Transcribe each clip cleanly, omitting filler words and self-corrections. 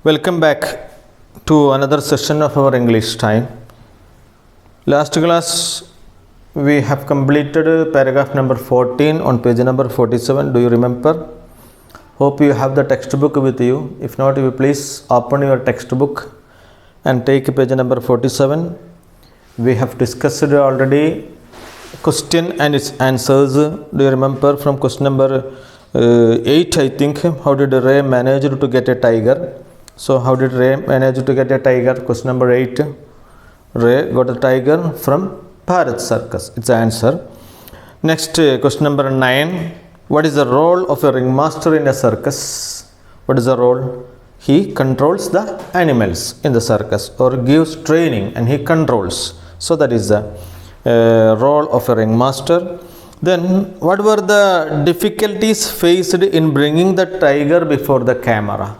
Welcome back to another session of our English time. Last class we have completed paragraph number 14 on page number 47. Do you remember? Hope you have the textbook with you. If not, you please open your textbook and take page number 47. We have discussed already question and its answers. Do you remember from question number 8, I think? How did Ray manage to get a tiger? So how did Ray manage to get a tiger? Question number 8. Ray got a tiger from Bharat Circus. It's the answer. Next, question number 9. What is the role of a ringmaster in a circus? What is the role? He controls the animals in the circus or gives training and he controls. So that is the role of a ringmaster. Then what were the difficulties faced in bringing the tiger before the camera?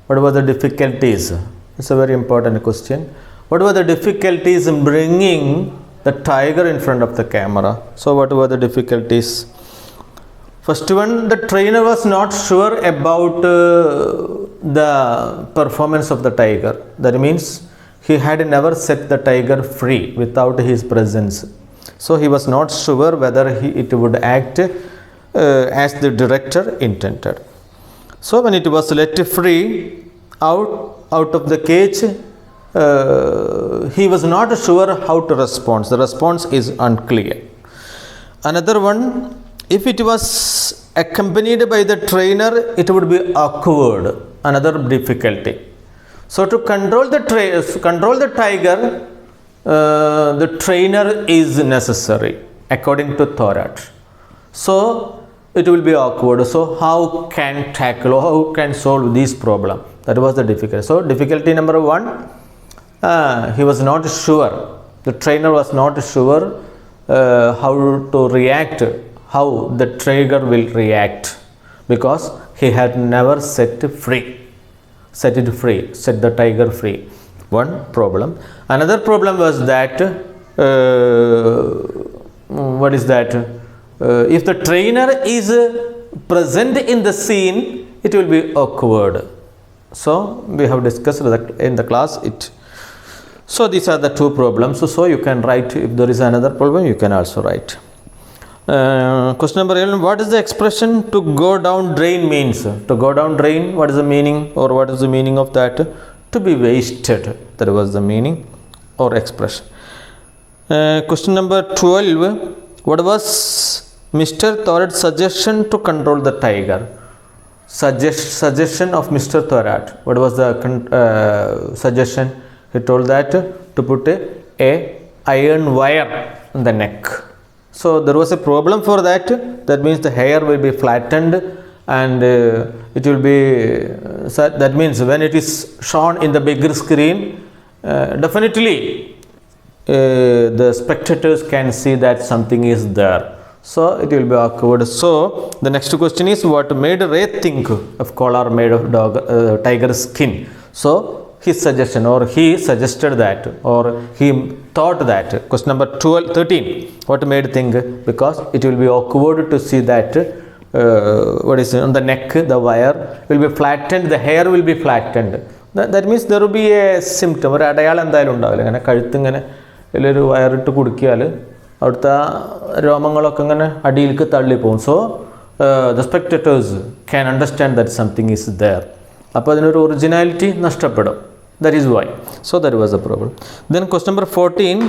What were the difficulties? It's a very important question. What were the difficulties in bringing the tiger in front of the camera? So what were the difficulties? First one, the trainer was not sure about the performance of the tiger. That means he had never set the tiger free without his presence. So he was not sure whether it would act as the director intended. So when it was let free out of the cage, he was not sure how to respond. The response is unclear. Another one, if it was accompanied by the trainer, it would be awkward. Another difficulty. So to control the tiger, the trainer is necessary according to Thorat. So it will be awkward. So how can solve this problem? That was the difficulty. So difficulty number 1, he was not sure. The trainer was not sure how to react, how the tiger will react, because he had never set the tiger free. One problem. Another problem was that what is that? If the trainer is present in the scene, it will be awkward. So we have discussed that in the class. So these are the two problems. So you can write. If there is another problem, you can also write. Question number 11. What is the expression "to go down drain" means? To go down drain. What is the meaning, or what is the meaning of that? To be wasted. That was the meaning or expression. Question number 12. What was Mr. Thorat's suggestion to control the tiger? Suggestion of Mr. Thorat. What was the suggestion? He told that to put a iron wire in the neck. So there was a problem for that. That means the hair will be flattened and it will be, that means when it is shown in the bigger screen, definitely the spectators can see that something is there. So it will be awkward. So the next question is, what made Ray think of collar made of tiger skin? So his suggestion, or he suggested that, or he thought that. Question number 13. What made think? Because it will be awkward to see that what is on the neck, the wire will be flattened, the hair will be flattened. That means there will be a symptom, ഒരു അടയാളം എന്തായാലും ഉണ്ടാവില്ല. ഇങ്ങനെ കഴുത്തിങ്ങനെ ഒരു വയറിട്ട് കുടുക്കിയാൽ അവിടുത്തെ രോമങ്ങളൊക്കെ ഇങ്ങനെ അടിയിലേക്ക് തള്ളിപ്പോകും. So the spectators can understand that something is there. അപ്പോൾ അതിനൊരു ഒറിജിനാലിറ്റി നഷ്ടപ്പെടും. That is why. So that was the problem. Then question number 14.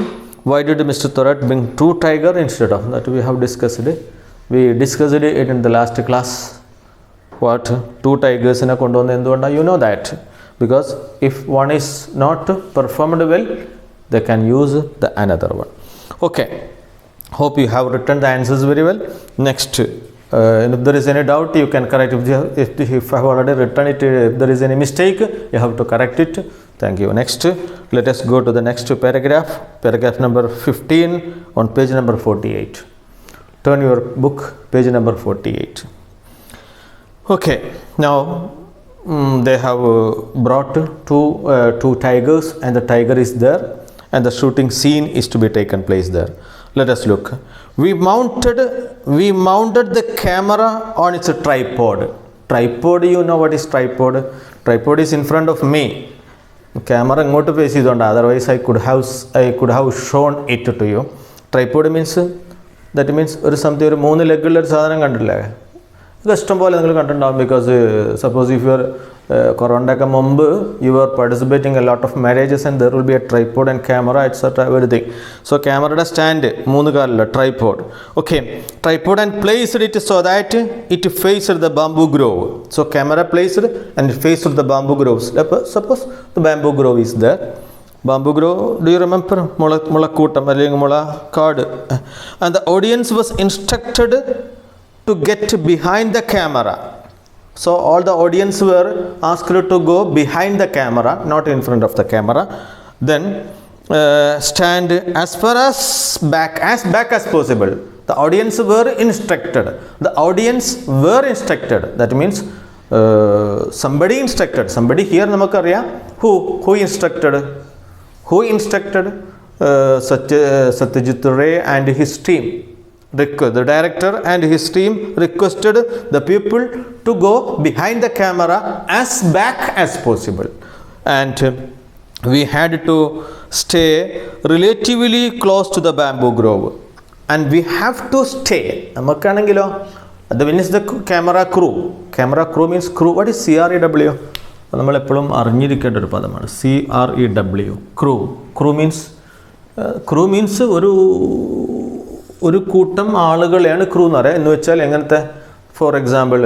Why did Mr. Thorat bring 2 tiger instead of that? We have discussed it. We discussed it in the last class. What 2 tigers in a കൊണ്ടുവന്ന എന്തുകൊണ്ടാണ്? You know that. Because if one is not performed well, they can use the another one. Okay. Hope you have written the answers very well. Next, if there is any doubt, you can correct. If I have already written it, if there is any mistake, you have to correct it. Thank you. Next, let us go to the next paragraph. Paragraph number 15 on page number 48. Turn your book, page number 48. Okay. Now they have brought two tigers, and the tiger is there, and the shooting scene is to be taken place there. Let us look. We mounted the camera on its tripod. Tripod, you know what is tripod? Tripod is in front of me. Camera ingottu face cheyidonda, otherwise I could have shown it to you. Tripod means, that means ഒരു something ഒരു 3 ലെഗുള്ള ഒരു സാധനം കണ്ടില്ലേ? ഇത് ഇഷ്ടം പോലെ നിങ്ങൾ കണ്ടിട്ടുണ്ടാവും. Because suppose if you are കൊറോണയൊക്കെ മുമ്പ് you are participating a lot of marriages and there will be a tripod and camera etcetera everything. So ക്യാമറയുടെ സ്റ്റാൻഡ് 3 കാലില്ല, tripod. Okay, tripod and placed it so that it faced the bamboo grove. So camera placed and faced the bamboo groves. Suppose the bamboo grove is there. Bamboo grove, do you remember? Mulakootam അല്ലെങ്കിൽ മുളക്കാട്. And the audience was instructed to get behind the camera. So all the audience were asked to go behind the camera, not in front of the camera. Then stand as far as back as possible. The audience were instructed. The audience were instructed. That means somebody instructed. Somebody here namakariya. Who instructed? Who instructed? Satyajit Ray and his team. The director and his team requested the people to go behind the camera as back as possible. And we had to stay relatively close to the bamboo grove. And we have to stay. Namakkanengilo, that means the camera crew. Camera crew means crew. What is CREW? നമ്മളെപ്പോഴും അറിഞ്ഞിരിക്കേണ്ട ഒരു പദമാണ് CREW. Crew means ഒരു കൂട്ടം ആളുകളെയാണ് crew എന്ന് പറയുക. എന്ന് വെച്ചാൽ എങ്ങനത്തെ, ഫോർ എക്സാമ്പിൾ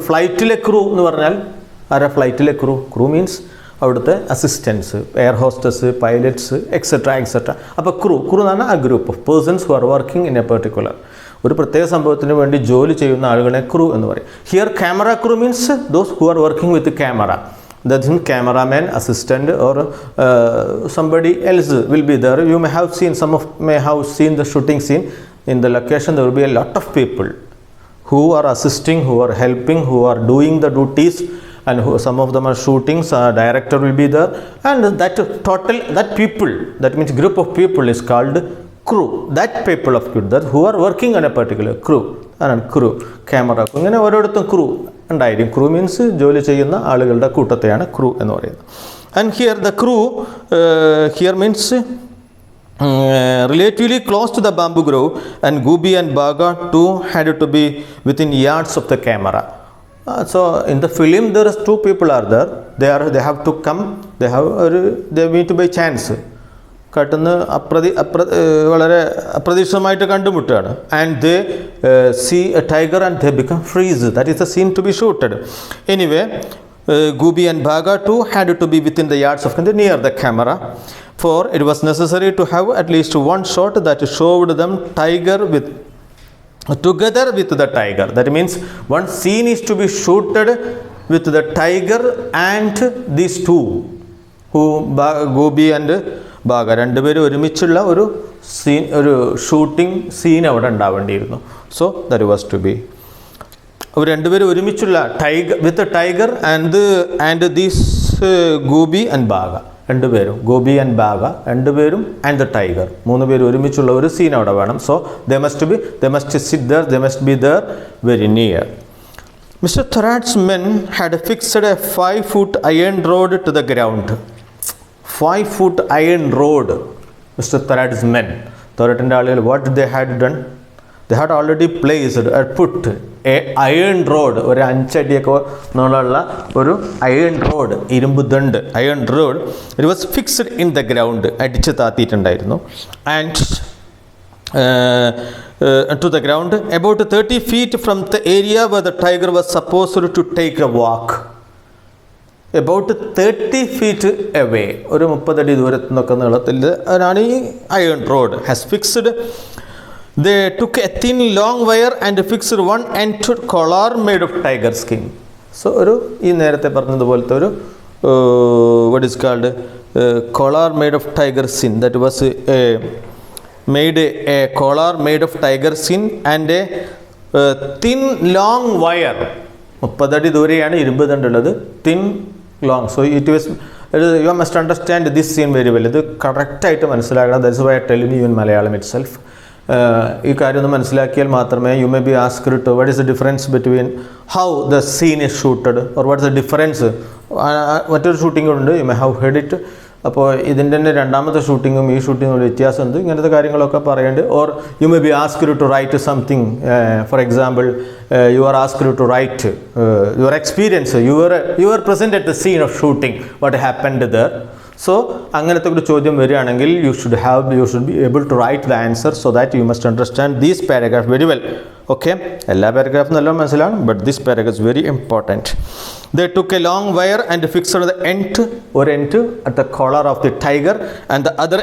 ഫ്ലൈറ്റിലെ ക്രൂ എന്ന് പറഞ്ഞാൽ ആരാ ഫ്ലൈറ്റിലെ ക്രൂ മീൻസ് അവിടുത്തെ assistance, air hostess, pilots, etcetera. അപ്പോൾ ക്രൂ എന്ന് പറഞ്ഞാൽ a group of persons who are working in a particular, ഒരു പ്രത്യേക സംഭവത്തിന് വേണ്ടി ജോലി ചെയ്യുന്ന ആളുകളെ ക്രൂ എന്ന് പറയും. Here camera crew means those who are working with camera. That is cameraman, assistant, or somebody else will be there. You may have seen the shooting scene. In the location there will be a lot of people who are assisting, who are helping, who are doing the duties, and some of them are shooting. Director will be there, and that people, that means group of people is called crew. That people of people that who are working on a particular crew. crew, camera, ഇങ്ങനെ ഓരോരുത്തരും crew ഉണ്ടായിരിക്കും. crew means ജോലി ചെയ്യുന്ന ആളുകളുടെ കൂട്ടത്തെയാണ് crew എന്ന് പറയുന്നത്. And here the crew here means relatively close to the bamboo grove, and Gubi and Baga too had to be within yards of the camera. So in the film there is 2 people are there. They have to come. They meet by chance. കട്ടുന്ന വളരെ അപ്രതീക്ഷിതമായിട്ട് കണ്ടുമുട്ടുകയാണ്. And they see a tiger and they become freeze. That is a scene to be shooted. Anyway, Gubi and Baga too had to be within the yards of near the camera, for it was necessary to have at least one shot that showed them together with the tiger. That means one scene is to be shooted with the tiger and these two, who Gubi and Baga രണ്ടുപേരും ഒരുമിച്ചുള്ള ഒരു scene, ഒരു shooting scene അവിടെ ഉണ്ടാവേണ്ടിയിരുന്നു. So that was to be അവർ രണ്ടുപേരും ഒരുമിച്ചുള്ള with tiger and these Gubi and Baga, Gubi and Baga രണ്ടുപേരും ആൻഡ് ദ ടൈഗർ, 3 പേരും ഒരുമിച്ചുള്ള ഒരു സീൻ അവിടെ വേണം. So they must sit there, they must be there very near. Mr. Thorad's men had fixed a 5-foot iron rod to the ground. 5-foot iron rod. Mr. Thorad's men, Thorad's ആളുകൾ, what they had done? They had already placed or put a iron rod, ഒരു 5 അടിയൊക്കെ നീളമുള്ള ഒരു iron rod, ഇരുമ്പ് ദണ്ട്, iron rod. It was fixed in the ground, അടിച്ച് താത്തിയിട്ടുണ്ടായിരുന്നു. And to the ground about 30 feet from the area where the tiger was supposed to take a walk. About 30 feet away, ഒരു 30 അടി ദൂരത്ത് നിന്നൊക്കെ നീളത്തിൽ ആണ് ഈ iron road has fixed. They took a thin long wire and fixed one end to collar made of tiger skin. So ഒരു ഈ നേരത്തെ പറഞ്ഞതുപോലത്തെ ഒരു what is called collar made of tiger skin. That was made a collar made of tiger skin and a thin long wire. 30 അടി ദൂരെയാണ് ഇരുമ്പ് ദണ്ടുള്ളത്, thin long. So you must understand this scene very well. ഇത് കറക്റ്റായിട്ട് മനസ്സിലാക്കണം. That's why I tell you in Malayalam itself. ഈ കാര്യം ഒന്ന് മനസ്സിലാക്കിയാൽ മാത്രമേ you may be asked to what is the difference between how the scene is shooted or what is the difference. മറ്റൊരു shooting ഉണ്ട്, you may have heard it. അപ്പോൾ ഇതിൻ്റെ തന്നെ രണ്ടാമത്തെ ഷൂട്ടിങ്ങും ഈ ഷൂട്ടിങ്ങും വ്യത്യാസമുണ്ട്. ഇങ്ങനത്തെ കാര്യങ്ങളൊക്കെ പറയേണ്ടത്. Or you may be asked to write something. For example, you are asked to write your experience. You are present at the scene of shooting, what happened there. So അങ്ങനത്തെ ഒരു ചോദ്യം വരികയാണെങ്കിൽ you should be able to write the answer so that you must understand these paragraph very well. Okay, എല്ലാ പാരഗ്രാഫും നല്ല മനസ്സിലാണ്, but this paragraph is very important. They took a long wire and fixed the end, or end at the collar of the tiger, and the other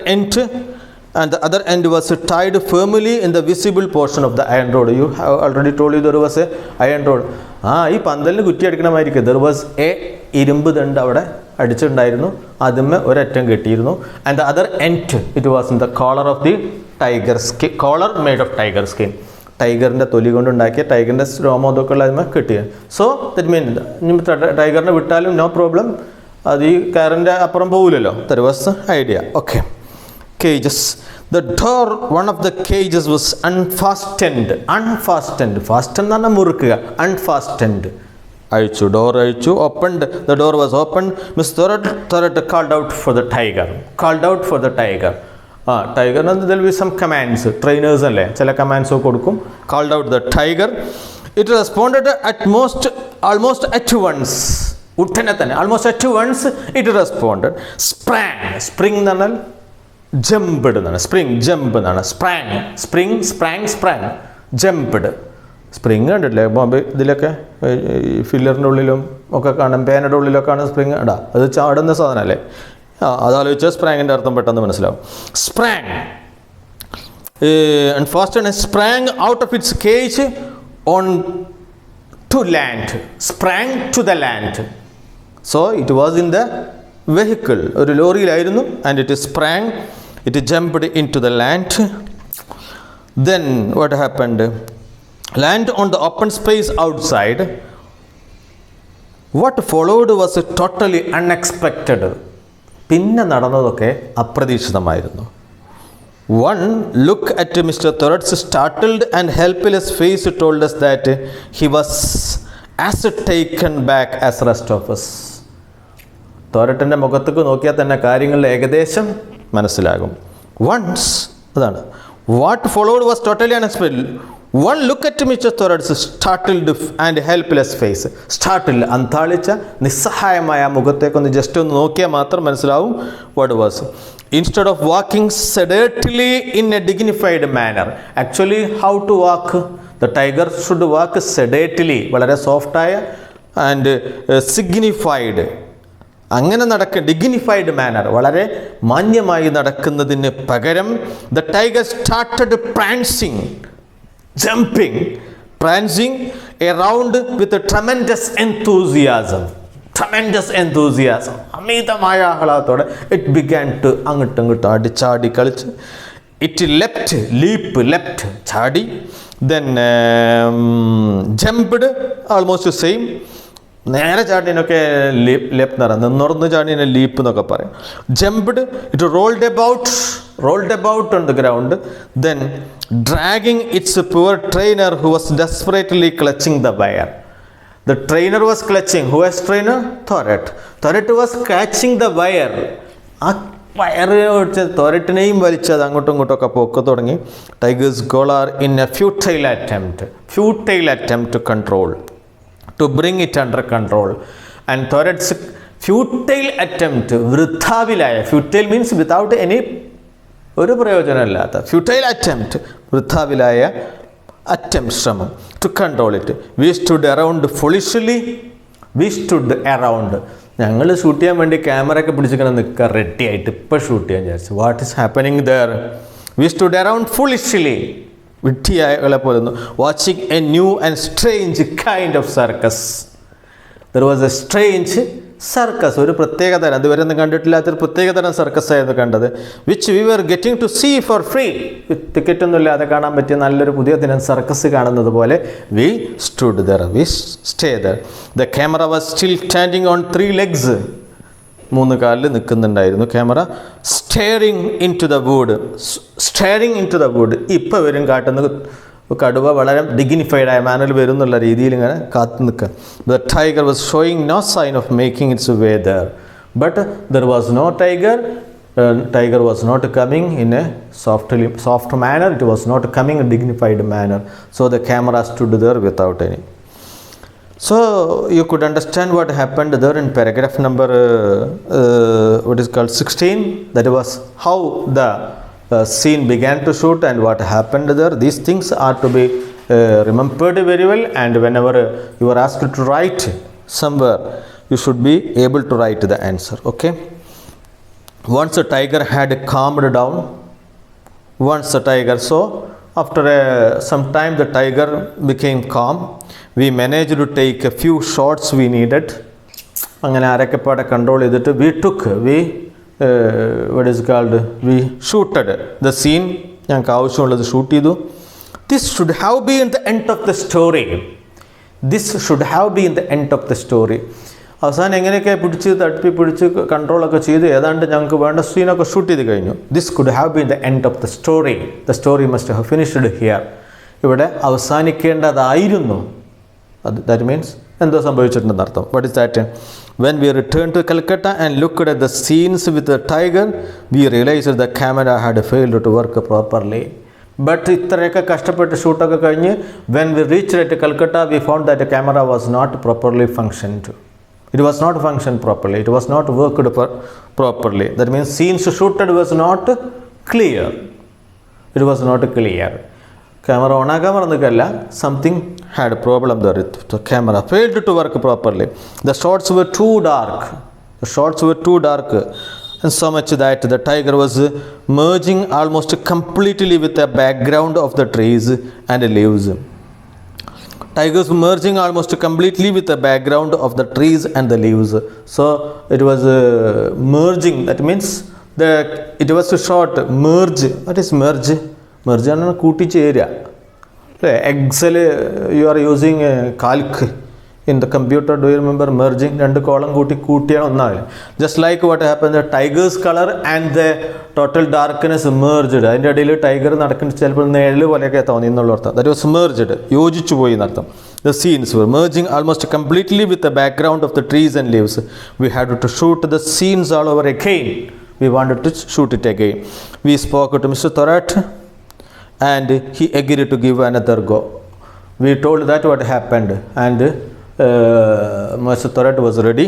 end was tied firmly in the visible portion of the iron rod. You have already told you there was a iron rod. ഈ പന്തലിന് കുറ്റി അടിക്കണമായിരിക്കും. There was a ഇരുമ്പ് ദണ്ട് അവിടെ അടിച്ചിട്ടുണ്ടായിരുന്നു, അതിന്മേൽ ഒരറ്റം കെട്ടിയിരുന്നു. And the other end, it was in the collar of the tiger skin, collar made of tiger skin. ടൈഗറിൻ്റെ തൊലി കൊണ്ടുണ്ടാക്കിയ ടൈഗറിൻ്റെ രോമോതൊക്കെ ഉള്ള അതിന്മേൽ കിട്ടിയ. സോ ദറ്റ് മീൻ ടൈഗറിനെ വിട്ടാലും നോ പ്രോബ്ലം, അത് ഈ കയറിൻ്റെ അപ്പുറം പോകില്ലല്ലോ. That was the idea. Okay, cages. The door, one of the cages was unfastened. Fasten എന്ന് പറഞ്ഞാൽ മുറുക്കുക. അൺഫാസ്റ്റൻഡ്, അഴിച്ചു, ഡോർ അഴിച്ചു. Opened, the door was open. Miss Thorat called out for the tiger. ടൈഗറിന് there'll be some commands. Trainers അല്ലേ, ചില commands ഒക്കെ കൊടുക്കും. Called out the tiger. It responded almost at once. ഉടനെ തന്നെ, almost at once it responded. Spring എന്ന് പറഞ്ഞാൽ jumped എന്നാണ്. ജമ്പ് എന്നാണ്. Sprang jumped. സ്പ്രിങ് കണ്ടിട്ടില്ലേ ഇതിലൊക്കെ, ഫില്ലറിൻ്റെ ഉള്ളിലും ഒക്കെ കാണാം, പേനയുടെ ഉള്ളിലൊക്കെ ആണ് സ്പ്രിങ് ഇടാം. അത് ചാടുന്ന സാധനമല്ലേ. അതാലോചിച്ചാൽ സ്പ്രാങ്ങിൻ്റെ അർത്ഥം പെട്ടെന്ന് മനസ്സിലാവും. Sprang and fastened and sprang out of its cage on to land. Sprang to the land. So it was in the vehicle, ഒരു ലോറിയിലായിരുന്നു. and it sprang, it jumped into the land. Then what happened? Land on the open space outside. What followed was totally unexpected. പിന്നെ നടന്നതൊക്കെ അപ്രതീക്ഷിതമായിരുന്നു. One look at Mr. Thoret's startled and helpless face told us that he was as taken back as rest of us. തോരട്ടിൻ്റെ മുഖത്തേക്ക് നോക്കിയാൽ തന്നെ കാര്യങ്ങളിൽ ഏകദേശം മനസ്സിലാകും. Once, അതാണ്. What followed was totally unexpected. One look at Mr. Thoret's startled and helpless face. Startled, അന്താളിച്ച നിസ്സഹായമായ മുഖത്തേക്കൊന്ന് ജസ്റ്റ് ഒന്ന് നോക്കിയാൽ മാത്രം മനസ്സിലാവും what was. Instead of walking sedately in a dignified manner. Actually, how to walk? The tiger should walk sedately, വളരെ സോഫ്റ്റായ and signified. അങ്ങനെ dignified manor, വളരെ മാന്യമായി നടക്കുന്നതിന് പകരം the tiger started prancing around with a tremendous enthusiasm. അമിതമായ ആഹ്ലാദത്തോടെ it began to അങ്ങോട്ടും അടിച്ചാടി കളിച്ച്. It leapt ചാടി. Then jumped, almost same. നേരെ ചാടിനൊക്കെ ലെപ്റ്റ് എന്ന് പറയാം, നിന്നുറന്ന് ചാടിനെ ലീപ്പ് എന്നൊക്കെ പറയും. Jumped, it rolled about on the ground. Then dragging its poor trainer who was desperately clutching the wire. The trainer was clutching. Who was trainer? Thoret was catching the wire. ആ വയറ് തോരട്ടിനെയും വലിച്ചത് അങ്ങോട്ടും ഇങ്ങോട്ടൊക്കെ പോക്ക് തുടങ്ങി. Tigers collar in a futile attempt to bring it under control. And Thoret's futile attempt, വൃഥാവിലായ, futile means without any, ഒരു പ്രയോജനമില്ലാത്ത, futile attempt, വൃഥാവിലായ ശ്രമം, to control it. We stood around foolishly. ഞങ്ങൾ shoot ചെയ്യാൻ വേണ്ടി ക്യാമറയൊക്കെ പിടിച്ചിങ്ങനെ നിൽക്കുക റെഡി ആയിട്ട്, ഇപ്പോൾ ഷൂട്ട് ചെയ്യാൻ വിചാരിച്ചു. What is happening there? We stood around foolishly, വിഡ്ഢിയായകളെ പോലെന്നു. Watching a new and strange kind of circus. There was a strange circus, ഒരു പ്രത്യേക തരം, അതുവരെ ഒന്നും കണ്ടിട്ടില്ലാത്തൊരു പ്രത്യേക തരം സർക്കസ് ആയിരുന്നു കണ്ടത്. Which we were getting to see for free. ടിക്കറ്റൊന്നും ഇല്ലാതെ കാണാൻ പറ്റിയ നല്ലൊരു പുതിയ ദിനം സർക്കസ് കാണുന്നത് പോലെ. We stay there. The camera was still standing on 3 legs. മൂന്ന് കാലിൽ നിൽക്കുന്നുണ്ടായിരുന്നു. Camera staring into the wood. ഇപ്പോൾ വരും കാട്ടുന്ന കടുവ വളരെ ഡിഗ്നിഫൈഡായ മാനറിൽ വരും എന്നുള്ള രീതിയിൽ ഇങ്ങനെ കാത്തു നിൽക്കുക. The tiger was showing no sign of making its way there, but there was no tiger. Tiger was not coming in a soft manner, it was not coming in a dignified manner. So the camera stood there without any. So you could understand what happened there in paragraph number what is called 16. That was how the scene began to shoot and what happened there. These things are to be remembered very well, and whenever you are asked to write somewhere, you should be able to write the answer. Okay. Once the tiger had calmed down, so after some time the tiger became calm. We managed to take a few shots we needed. അങ്ങനെ ആരൊക്കെപ്പാടെ control ചെയ്തിട്ട് we shooted the scene. ഞങ്ങൾക്ക് ആവശ്യമുള്ളത് shoot ചെയ്തു. This should have been the end of the story. അവസാനം എങ്ങനെയൊക്കെ പിടിച്ച് കൺട്രോളൊക്കെ ചെയ്ത് ഏതാണ്ട് ഞങ്ങൾക്ക് വേണ്ട സീനൊക്കെ ഷൂട്ട് ചെയ്ത് കഴിഞ്ഞു. This could have been the end of the story. The story must have finished here. ഇവിടെ അവസാനിക്കേണ്ടതായിരുന്നു. ദാറ്റ് മീൻസ് എന്തോ സംഭവിച്ചിട്ടുണ്ടെന്ന് അർത്ഥം. What is that? When we return to Calcutta and looked at the scenes with the tiger, we realised the camera had failed to work properly. But ഇത്രയൊക്കെ കഷ്ടപ്പെട്ട് ഷൂട്ടൊക്കെ കഴിഞ്ഞ് when we reached at Calcutta, we found that camera was not properly functioned. It was not functioned properly. It was not worked properly. That means scenes shooted was not clear. It was not clear. Camera on camera, something had a problem there. The camera failed to work properly. The shots were too dark. And so much that the tiger was merging almost completely with the background of the trees and leaves. Tigers merging almost completely with the background of the trees and the leaves. So it was merging. That means it was a short merge. What is merge? Merge is കൂട്ടിച്ചേരുക. Excel you are using calc in the computer. Do you remember merging? രണ്ട് column കൂട്ടിയാണ് ഒന്നാണ്. Just like what happened, the tiger's color and the total darkness merged. അതിൻ്റെ ഇടയിൽ tiger നടക്കുന്ന ചിലപ്പോൾ നേരിൽ പോലെയൊക്കെ തോന്നി എന്നുള്ള അർത്ഥം. That was merged. യോജിച്ചു പോയി എന്നർത്ഥം. The scenes were merging almost completely with the background of the trees and leaves. We had to shoot the scenes all over again. We wanted to shoot it again. We spoke to Mr. Thorat and he agreed to give another go. We told that what happened, and Mr. Thorat was ready.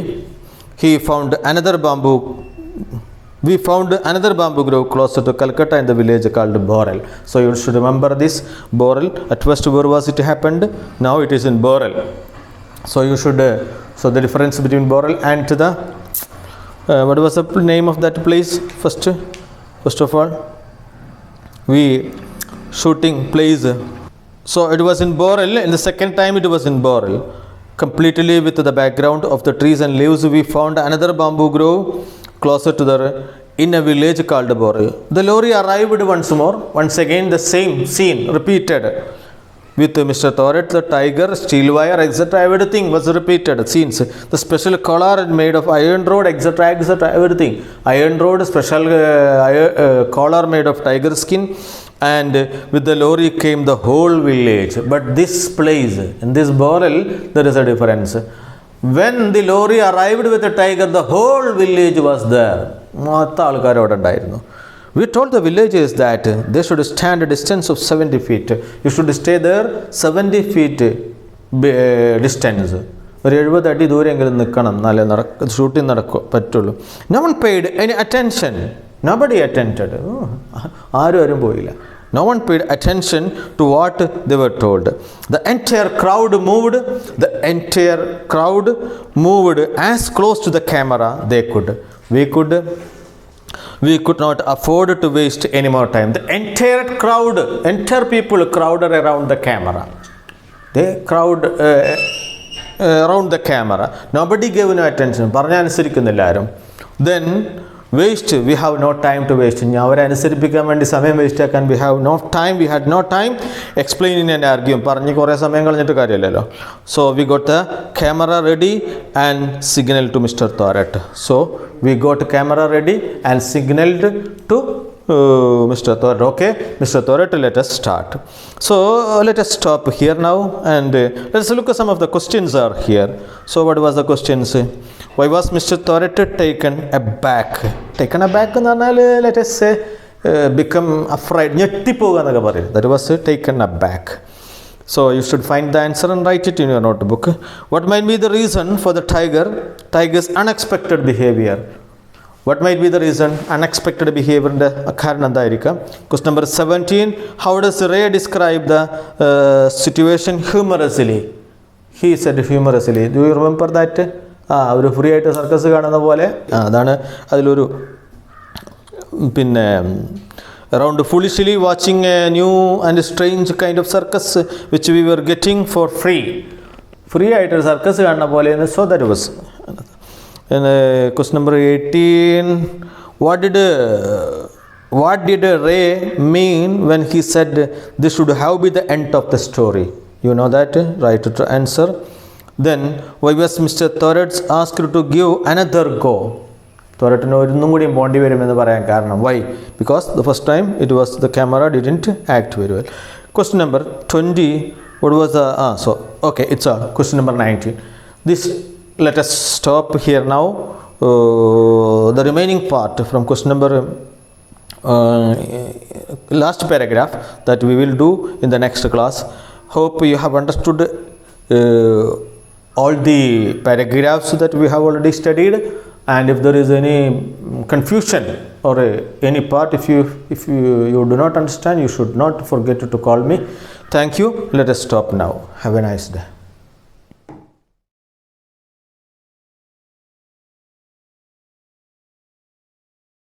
He found another bamboo. We found another bamboo grove closer to Calcutta in the village called Borel. So you should remember this Borel. At first where was it happened? Now it is in Borel. So you should so the difference between Borel and the what was the name of that place? First of all, we shooting place. So it was in Borel. In the second time it was in Borel. Completely with the background of the trees and leaves, we found another bamboo grove closer to the in a village called Borel. The lorry arrived once again the same scene repeated with Mr. Thorat, the tiger, steel wire, etc. Everything was repeated scenes. The special collar made of iron rod, etc. Everything. Iron rod, special collar made of tiger skin, and with the lorry came the whole village. But this place, in this Borel, there is a difference. When the lorry arrived with the tiger, the whole village was there. We told the villagers that they should stand a distance of 70 feet. You should stay there 70 feet distance. ഒരു 70 അടി ദൂരെങ്കിലും നിൽക്കണം, എന്നാലേ shooting പറ്റുള്ളൂ. No one paid any attention. Nobody attended. ആരും പോയില്ല. No one paid attention to what they were told. The entire crowd moved as close to the camera they could. We could not afford to waste any more time. The entire people crowded around the camera. They crowd around the camera. Nobody gave no attention. പറഞ്ഞനുസരിക്കുന്നില്ല ആരും. Then waste we have no time to waste. ഞാൻ അവരെ അനുസരിപ്പിക്കാൻ വേണ്ടി സമയം waste ആക്കാൻ we have no time, we had no time explaining and arguing. പറഞ്ഞ് കുറേ സമയം കളഞ്ഞിട്ട് കാര്യമില്ലല്ലോ. So we got the camera ready and signal to mister Thorat. So we got camera ready and signalled to Mr. Thorat. Okay, Mr. Thorat, let us start. So let us stop here now and let us look at some of the questions are here. So what was the questions? Why was Mr. Thorat taken aback? Taken aback എന്ന് പറഞ്ഞാൽ let us say become afraid, ഞെട്ടിപ്പോകുക എന്നൊക്കെ പറയും. That was taken aback. So you should find the answer and write it in your notebook. What might be the reason for the tiger's unexpected behavior? What might be the reason? Unexpected behavior ൻ്റെ കാരണം എന്തായിരിക്കാം? Question number 17. How does Ray describe the situation humorously? He said humorously. Do you remember that? ഒരു free ആയിട്ട് circus കാണുന്ന പോലെ അതാണ് അതിലൊരു പിന്നെ around foolishly watching a new and strange kind of circus which we were getting for free. Free ആയിട്ട് circus കാണുന്ന പോലെ. So that was. And question number 18. What did Ray mean when he said this should have been the end of the story? You know that? Write to answer. Then why was Mr. Thorat asked to give another go? Thoratന് ഒന്നും കൂടി പോണ്ടി വരുമെന്ന് പറയാൻ കാരണം. Why? Because the first time it was the camera didn't act very well. Question number 20. What was the so okay, it's all. Question number 19. This let us stop here now. The remaining part from question number last paragraph that we will do in the next class. Hope you have understood all the paragraphs that we have already studied, and if there is any confusion or any part if you do not understand, you should not forget to call me. Thank you. Let us stop now. Have a nice day.